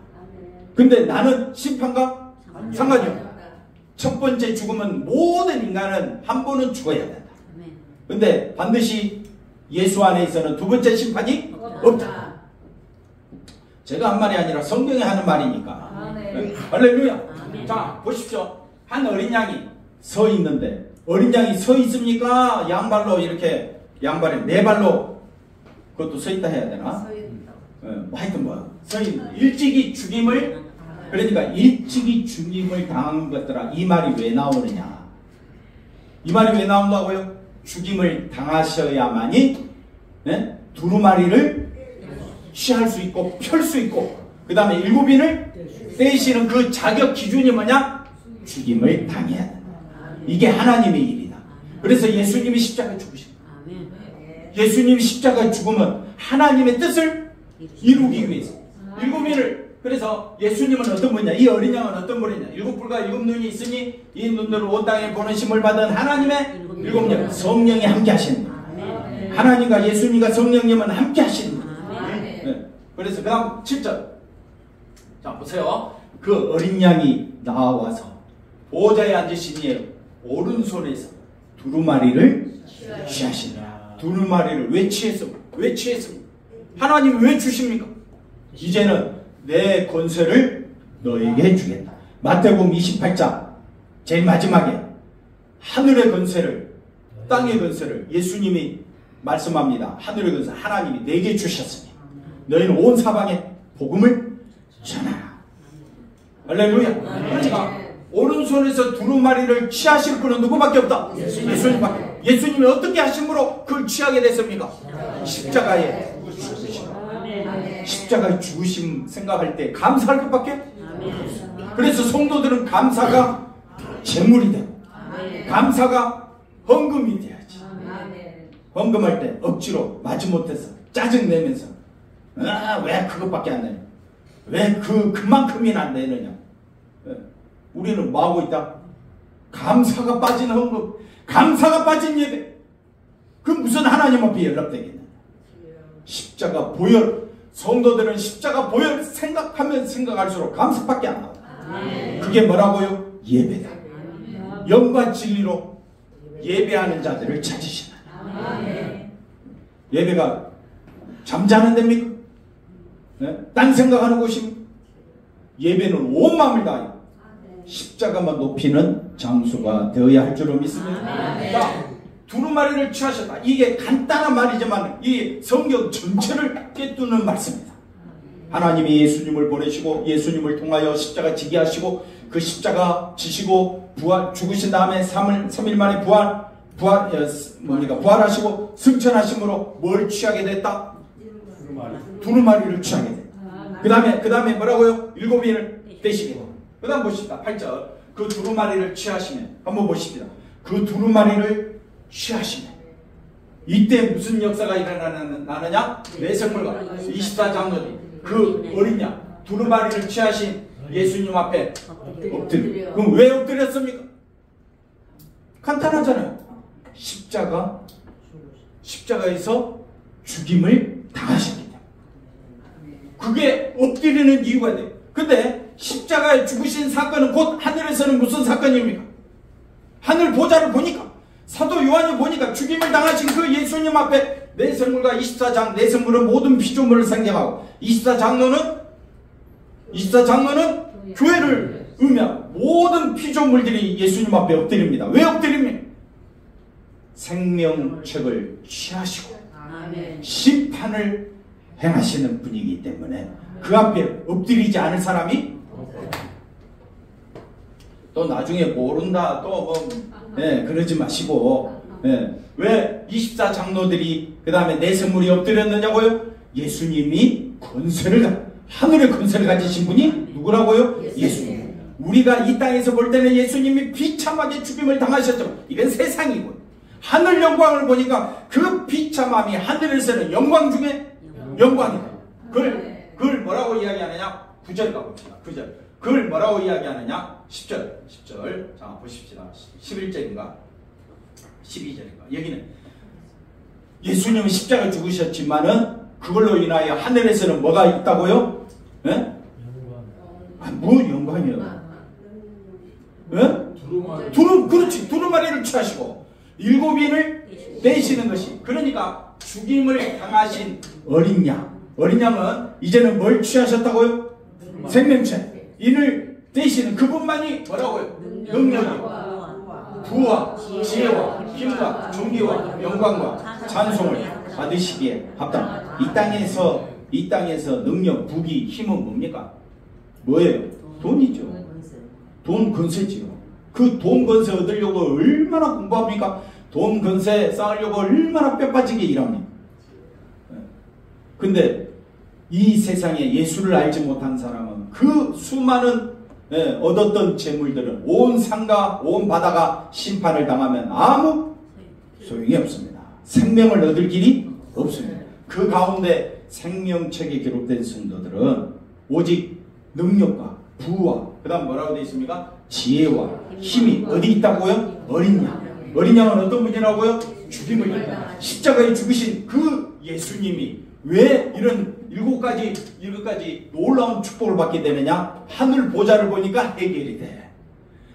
근데 나는 심판과 상관이 없다. 첫 번째 죽음은 모든 인간은 한 번은 죽어야 된다. 근데 반드시 예수 안에 있어는 두 번째 심판이 없다. 제가 한 말이 아니라 성경이 하는 말이니까. 할렐루야. 자, 보십시오. 한 어린 양이 서 있는데, 어린 양이 서 있습니까? 양발로 이렇게, 양발에 네 발로, 그것도 서 있다 해야 되나? 하여튼 서 있는. 일찍이 죽임을, 그러니까 일찍이 죽임을 당한 것들아, 이 말이 왜 나오느냐? 이 말이 왜 나온다고요? 죽임을 당하셔야만이 두루마리를 취할 수 있고 펼 수 있고, 그 다음에 7인을 떼시는 그 자격 기준이 뭐냐? 죽임을 당해야 된다. 이게 하나님의 일이다. 그래서 예수님이 십자가에 죽으신 거예요. 예수님이 십자가에 죽으면 하나님의 뜻을 이루기 위해서. 일곱 인을, 그래서 예수님은 어떤 분이냐? 이 어린 양은 어떤 분이냐? 일곱 뿔과 일곱 눈이 있으니 이 눈으로 온 땅에 보는 힘을 받은 하나님의 일곱 영, 성령이 함께 하신다. 하나님과 예수님과 성령님은 함께 하신다. 네. 그래서 그 다음 7절. 자, 보세요. 그 어린 양이 나와서 보호자에 앉으신 이의 오른손에서 두루마리를 취하시니라. 두루마리를 왜 취했습니까? 왜 취했습니까? 하나님이 왜 주십니까? 이제는 내 권세를 너에게 주겠다. 마태복음 28장 제일 마지막에 하늘의 권세를, 땅의 권세를 예수님이 말씀합니다. 하늘의 권세 하나님이 내게 주셨으니 너희는 온 사방에 복음을 전하라. 할렐루야. 그러니까 오른손에서 두루마리를 취하실 분은 누구밖에 없다? 예수님밖에. 예수님이 어떻게 하심으로 그걸 취하게 됐습니까? 십자가에 십자가의 죽으심 생각할 때 감사할 것밖에. 그래서 성도들은 감사가 재물이 되고 감사가 헌금이 돼야지. 헌금할 때 억지로 마지못해서 짜증내면서 왜 그것밖에 안 되냐, 왜 그만큼이나 안 되느냐. 우리는 뭐 하고 있다? 감사가 빠진 헌금, 감사가 빠진 예배. 그 무슨 하나님 앞에 연락되겠냐. 십자가 보혈, 성도들은 십자가 보혈 생각하면 생각할수록 감사밖에 안 나와. 그게 뭐라고요? 예배다. 영과 진리로 예배하는 자들을 찾으시나. 예배가 잠자는 데입니까? 네? 딴 생각하는 곳입니까? 예배는 온 마음을 다하여 십자가만 높이는 장소가 되어야 할 줄로 믿습니다. 자, 두루마리를 취하셨다. 이게 간단한 말이지만 이 성경 전체를 꿰뚫는 말씀입니다. 하나님이 예수님을 보내시고 예수님을 통하여 십자가 지게 하시고 그 십자가 지시고 죽으신 다음에 3일 만에 부활하시고 승천하심으로 뭘 취하게 됐다? 두루마리를 취하게 됐다. 그 다음에 뭐라고요? 7인을 떼시게 됐다. 그 다음 보십시다. 8절. 그 두루마리를 취하시면 한번 보십시다. 그 두루마리를 취하시면 이때 무슨 역사가 일어나느냐? 내성물과 24장로들이 그 어린 양 두루마리를 취하신 예수님 앞에 엎드려. 그럼 왜 엎드렸습니까? 간단하잖아요. 십자가에서 죽임을 당하셨기 때문에. 그게 엎드리는 이유가 돼요. 근데 십자가에 죽으신 사건은 곧 하늘에서는 무슨 사건입니까? 하늘 보좌를 보니까, 사도 요한이 보니까 죽임을 당하신 그 예수님 앞에 내성물과 24장, 내성물은 모든 피조물을 상징하고 24장로는 교회를 의미하고 모든 피조물들이 예수님 앞에 엎드립니다. 왜 엎드립니까? 생명책을 취하시고 심판을 행하시는 분이기 때문에 그 앞에 엎드리지 않을 사람이 또 나중에 모른다 그러지 마시고, 왜 24장로들이 그 다음에 내성물이 엎드렸느냐고요? 예수님이 하늘의 권세를 가지신 분이 누구라고요? 예수님. 우리가 이 땅에서 볼 때는 예수님이 비참하게 죽임을 당하셨죠. 이건 세상이고, 하늘 영광을 보니까 그 비참함이 하늘에서는 영광 중에 영광이다. 그걸 뭐라고 이야기하느냐? 9절 가봅시다. 9절. 그걸 뭐라고 이야기하느냐? 10절. 자, 보십시다. 11절인가? 12절인가? 여기는 예수님은 십자가 죽으셨지만은 그걸로 인하여 하늘에서는 뭐가 있다고요? 뭐 영광이요? 그렇지. 두루마리를 취하시고 7인을 떼시는 것이, 그러니까 죽임을 당하신 어린 양은 이제는 뭘 취하셨다고요? 생명체. 인을 떼시는 그분만이 뭐라고요? 능력이요, 부와 지혜와 힘과 존귀와 영광과 찬송을 받으시기에 합당. 이 땅에서 능력, 부귀, 힘은 뭡니까? 뭐예요? 돈이죠. 돈, 권세지요. 그 돈, 권세 얻으려고 얼마나 공부합니까? 돈, 권세 쌓으려고 얼마나 뼈빠지게 일합니까? 근데 이 세상에 예수를 알지 못한 사람은 그 수많은 얻었던 재물들은 온 산과 온 바다가 심판을 당하면 아무 소용이 없습니다. 생명을 얻을 길이 없습니다. 그 가운데 생명책에 기록된 성도들은 오직 능력과 부와 그 다음 뭐라고 되어 있습니까? 지혜와 힘이 어디 있다고요? 어린 양. 어린 양은 어떤 분이라고요? 죽임을 입다. 십자가에 죽으신 그 예수님이 왜 이런 일곱 가지 놀라운 축복을 받게 되느냐? 하늘 보좌를 보니까 해결이 돼.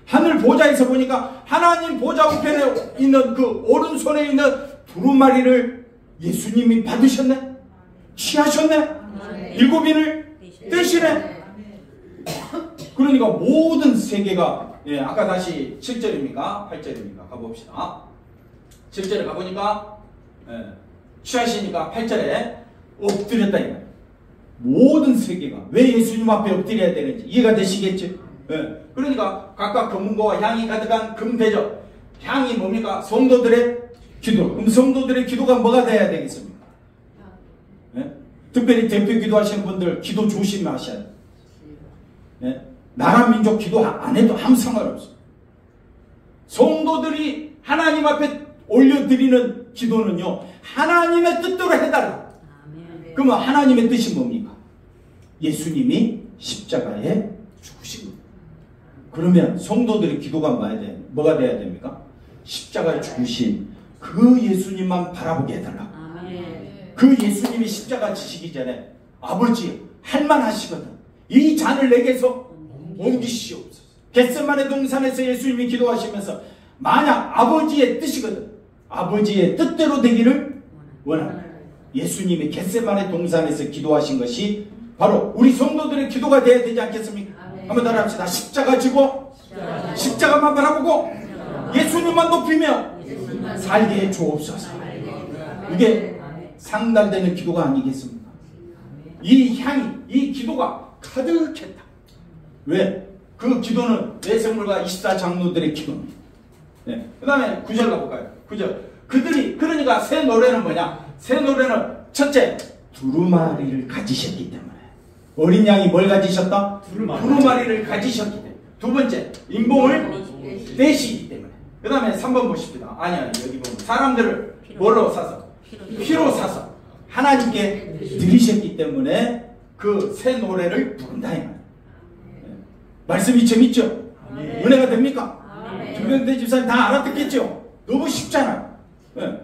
하늘 보좌에서 보니까 하나님 보좌 우편에 있는 그 오른손에 있는 두루마리를 예수님이 받으셨네? 취하셨네? 일곱인을 떼시네? 그러니까 모든 세계가 아까 다시 7절입니까? 8절입니까? 가봅시다. 7절에 가보니까 취하시니까 8절에 엎드렸다 이거예요. 모든 세계가 왜 예수님 앞에 엎드려야 되는지 이해가 되시겠죠? 그러니까 각각 금은고와 향이 가득한 금대접. 향이 뭡니까? 성도들의 기도. 그럼 성도들의 기도가 뭐가 돼야 되겠습니까? 특별히 대표 기도하시는 분들 기도 조심하셔야 돼요. 나라 민족 기도 안 해도 아무 상관없어요. 성도들이 하나님 앞에 올려드리는 기도는요, 하나님의 뜻대로 해달라. 그러면 하나님의 뜻이 뭡니까? 예수님이 십자가에 죽으신 겁니다. 그러면 성도들의 기도가 뭐가 돼야 됩니까? 십자가에 죽으신 그 예수님만 바라보게 해달라. 그 예수님이 십자가 지시기 전에 아버지 할만하시거든. 이 잔을 내게서 옮기시옵소서. 겟세마네 동산에서 예수님이 기도하시면서 만약 아버지의 뜻이거든. 아버지의 뜻대로 되기를 원합니다. 예수님이 겟세마네 동산에서 기도하신 것이 바로 우리 성도들의 기도가 되어야 되지 않겠습니까? 한번 따라합시다. 십자가 지고 십자가만 바라보고 예수님만 높이며 살게 해 주옵소서. 이게 상달되는 기도가 아니겠습니까? 이 향이, 이 기도가 가득했다. 왜? 그 기도는 내생물과 24장로들의 기도입니다. 그 다음에 9절 가볼까요? 9절. 그들이, 그러니까 새 노래는 뭐냐? 새 노래는 첫째, 두루마리를 가지셨기 때문에. 어린 양이 뭘 가지셨다? 두루마리를 가지셨기 때문에. 두 번째, 인봉을 떼시기 때문에. 그 다음에 3번 보십시다. 아니야, 여기 보면. 사람들을 뭘로 사서? 피로 사서 하나님께 드리셨기 때문에 그 새 노래를 부른다. 말씀이 재밌죠? 은혜가 됩니까? 김병대 집사님 다 알아듣겠죠? 너무 쉽잖아요.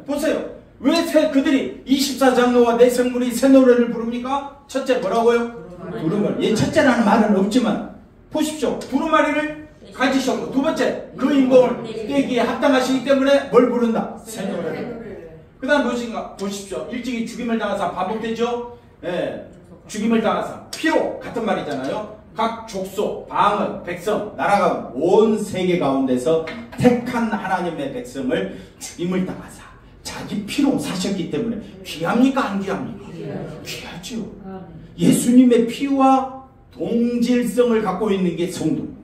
보세요. 왜 그들이 24장로와 내생물이 새 노래를 부릅니까? 첫째 뭐라고요? 두루마리. 첫째라는 말은 없지만 보십시오. 두루마리를 가지셨고, 두 번째 그 인봉을 떼기에 합당하시기 때문에 뭘 부른다? 새 노래를. 그 다음 보십시오. 일찍이 죽임을 당하사 반복되죠? 죽임을 당하사 피로 같은 말이잖아요. 각 족속, 방언, 백성, 나라가 온 세계 가운데서 택한 하나님의 백성을 죽임을 당하사 자기 피로 사셨기 때문에 귀합니까? 안 귀합니까? 귀하죠. 예수님의 피와 동질성을 갖고 있는 게 성도입니다.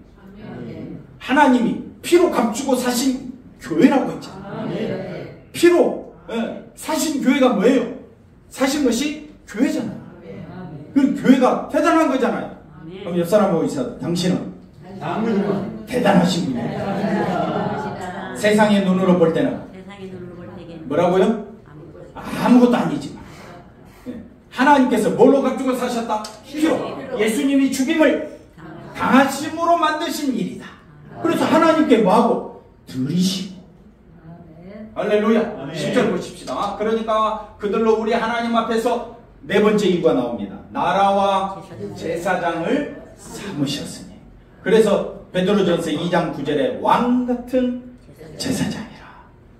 하나님이 피로 값주고 사신 교회라고 했잖아요. 피로 사신 교회가 뭐예요? 사신 것이 교회잖아요. 그 교회가 대단한 거잖아요. 그럼 옆 사람 보고 있어. 당신은 대단하신 분이에요. 세상의 눈으로 볼 때는 뭐라고요? 아무것도 아니지만 하나님께서 뭘로 값주고 사셨다? 피로. 예수님이 죽임을 당하심으로 만드신 일이다. 그래서 하나님께 뭐하고? 드리시고. 할렐루야. 10절 보십시다. 그러니까 그들로 우리 하나님 앞에서 네 번째 이유가 나옵니다. 나라와 제사장을 삼으셨으니. 그래서 베드로전서 2장 9절에 왕 같은 제사장이라.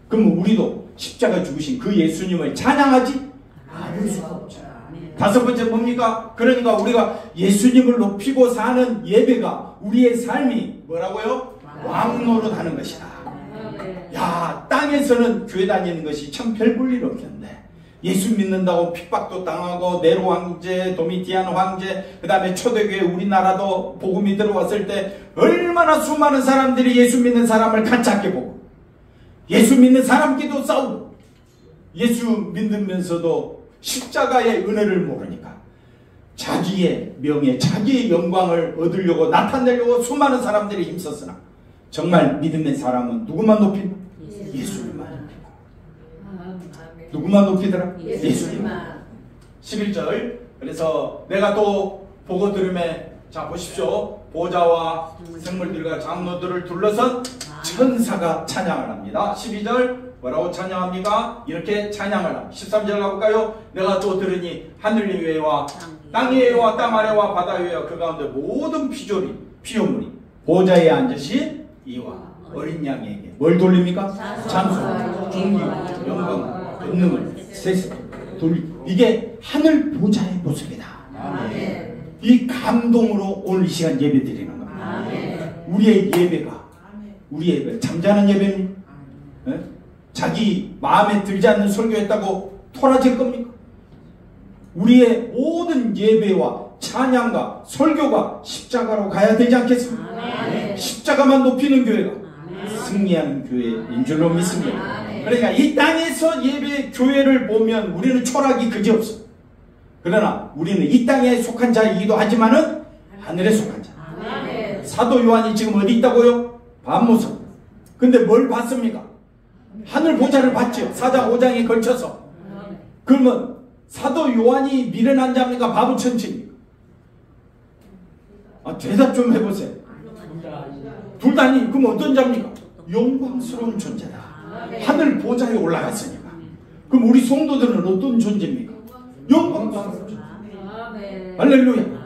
그럼 우리도 십자가 죽으신 그 예수님을 찬양하지 않을 수가 없죠. 다섯 번째 뭡니까? 그러니까 우리가 예수님을 높이고 사는 예배가 우리의 삶이 뭐라고요? 왕노릇하는 것이다. 야, 땅에서는 교회 다니는 것이 참 별 볼 일 없는데 예수 믿는다고 핍박도 당하고 네로 황제, 도미티안 황제, 그 다음에 초대교회 우리나라도 복음이 들어왔을 때 얼마나 수많은 사람들이 예수 믿는 사람을 가짜게 보고 예수 믿는 사람끼리도 싸우고 예수 믿으면서도 십자가의 은혜를 모르니까 자기의 명예, 자기의 영광을 얻으려고 나타내려고 수많은 사람들이 힘썼으나 정말 믿음의 사람은 누구만 높이나? 예수님만 높이고. 누구만 높이더라? 예수님만. 11절. 그래서 내가 또 보고 들음에 자 보십시오. 보좌와 생물들과 장로들을 둘러선 천사가 찬양을 합니다. 12절 뭐라고 찬양합니까? 이렇게 찬양을 합니다. 13절 가볼까요? 내가 또 들으니 하늘 위에와 땅 위에와 땅 아래와 바다 위에와 그 가운데 모든 피조물이 보좌에 앉으신 이와 어린 양에게 뭘 돌립니까? 찬송, 존귀와 영광, 권능을 세세 이게 하늘 보좌의 모습이다. 아멘. 이 감동으로 오늘 이 시간 예배 드리는 겁니다. 아멘. 우리의 예배가 우리의 예배 잠자는 예배입니까? 예? 자기 마음에 들지 않는 설교했다고 토라질 겁니까? 우리의 모든 예배와 찬양과 설교가 십자가로 가야 되지 않겠습니까? 아멘. 십자가만 높이는 교회가 아멘. 승리하는 교회인 줄로 믿습니다. 아멘. 그러니까 이 땅에서 예배 교회를 보면 우리는 초락이 그지없어. 그러나 우리는 이 땅에 속한 자이기도 하지만은 하늘에 속한 자. 아멘. 사도 요한이 지금 어디 있다고요? 밤모섬. 근데 뭘 봤습니까? 하늘 보좌를 봤죠. 4장 5장에 걸쳐서. 그러면 사도 요한이 미련한 자입니까? 바보천치입니까? 대답 좀 해보세요. 둘 다 아니. 그럼 어떤 자입니까? 영광스러운 존재다. 하늘 보좌에 올라갔으니까. 그럼 우리 성도들은 어떤 존재입니까? 영광스러운 존재. 할렐루야.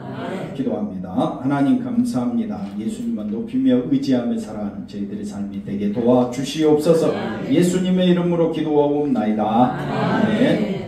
기도합니다. 하나님 감사합니다. 예수님만 높이며 의지하며 살아가는 저희들의 삶이 되게 도와주시옵소서. 예수님의 이름으로 기도하옵나이다. 아멘.